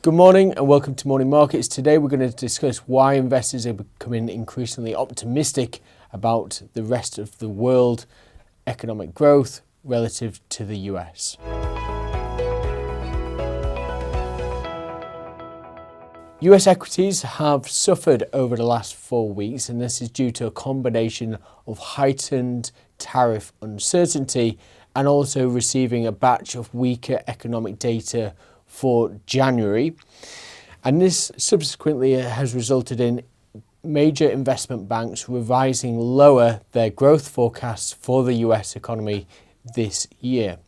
Good morning and welcome to Morning Markets. Today we're going to discuss why investors are becoming increasingly optimistic about the rest of the world economic growth relative to the US. US equities have suffered over the last 4 weeks, and this is due to a combination of heightened tariff uncertainty and also receiving a batch of weaker economic data for January. And this subsequently has resulted in major investment banks revising lower their growth forecasts for the US economy this year.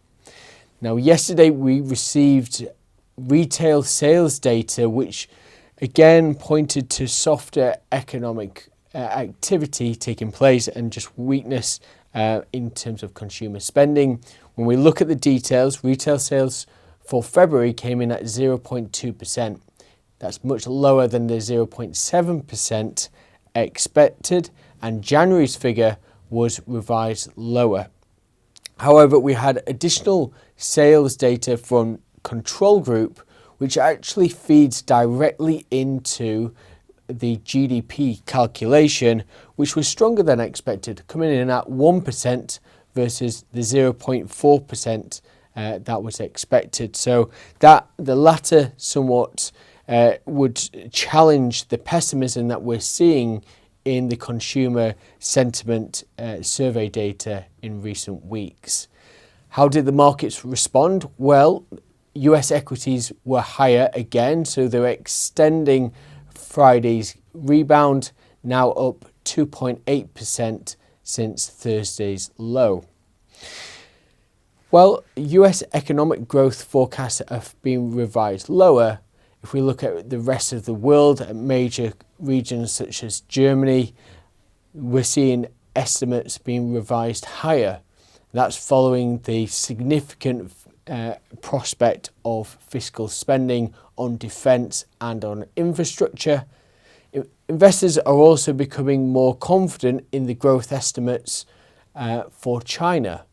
Now, yesterday we received retail sales data, which again pointed to softer economic activity taking place and just weakness in terms of consumer spending. When we look at the details, retail sales for February came in at 0.2%. That's much lower than the 0.7% expected, and January's figure was revised lower. However, we had additional sales data from Control Group, which actually feeds directly into the GDP calculation, which was stronger than expected, coming in at 1% versus the 0.4% that was expected. So that the latter somewhat would challenge the pessimism that we're seeing in the consumer sentiment survey data in recent weeks. How did the markets respond? Well, US equities were higher again, so they're extending Friday's rebound, now up 2.8% since Thursday's low. Well, US economic growth forecasts have been revised lower. If we look at the rest of the world, at major regions such as Germany, we're seeing estimates being revised higher. That's following the significant prospect of fiscal spending on defence and on infrastructure. Investors are also becoming more confident in the growth estimates for China.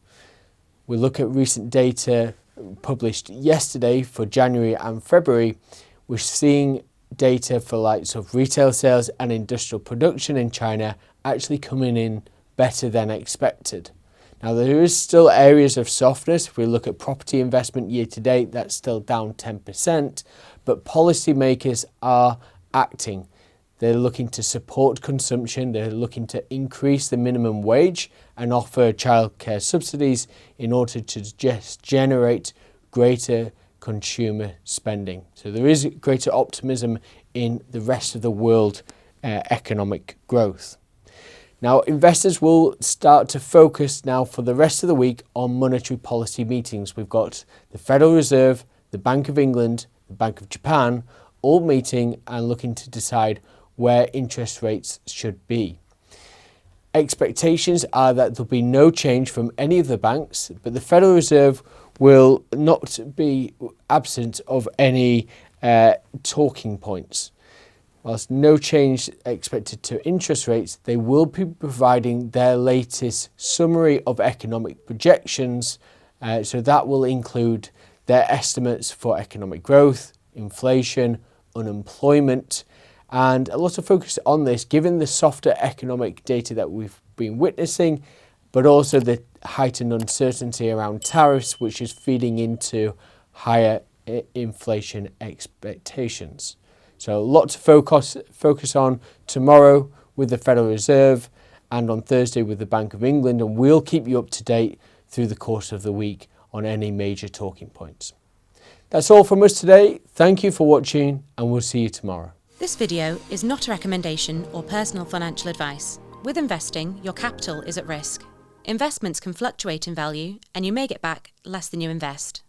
We look at recent data published yesterday for January and February. We're seeing data for likes of retail sales and industrial production in China actually coming in better than expected. Now, there is still areas of softness. If we look at property investment year to date, that's still down 10%, but policymakers are acting. They're looking to support consumption. They're looking to increase the minimum wage and offer childcare subsidies in order to just generate greater consumer spending. So there is greater optimism in the rest of the world economic growth. Now, investors will start to focus now for the rest of the week on monetary policy meetings. We've got the Federal Reserve, the Bank of England, the Bank of Japan, all meeting and looking to decide where interest rates should be. Expectations are that there'll be no change from any of the banks, but the Federal Reserve will not be absent of any talking points. Whilst no change expected to interest rates, they will be providing their latest summary of economic projections. So that will include their estimates for economic growth, inflation, unemployment, and a lot of focus on this given the softer economic data that we've been witnessing, but also the heightened uncertainty around tariffs, which is feeding into higher inflation expectations. So a lot to focus on tomorrow with the Federal Reserve and on Thursday with the Bank of England, and we'll keep you up to date through the course of the week on any major talking points. That's all from us today. Thank you for watching, and we'll see you tomorrow. This video is not a recommendation or personal financial advice. With investing, your capital is at risk. Investments can fluctuate in value, and you may get back less than you invest.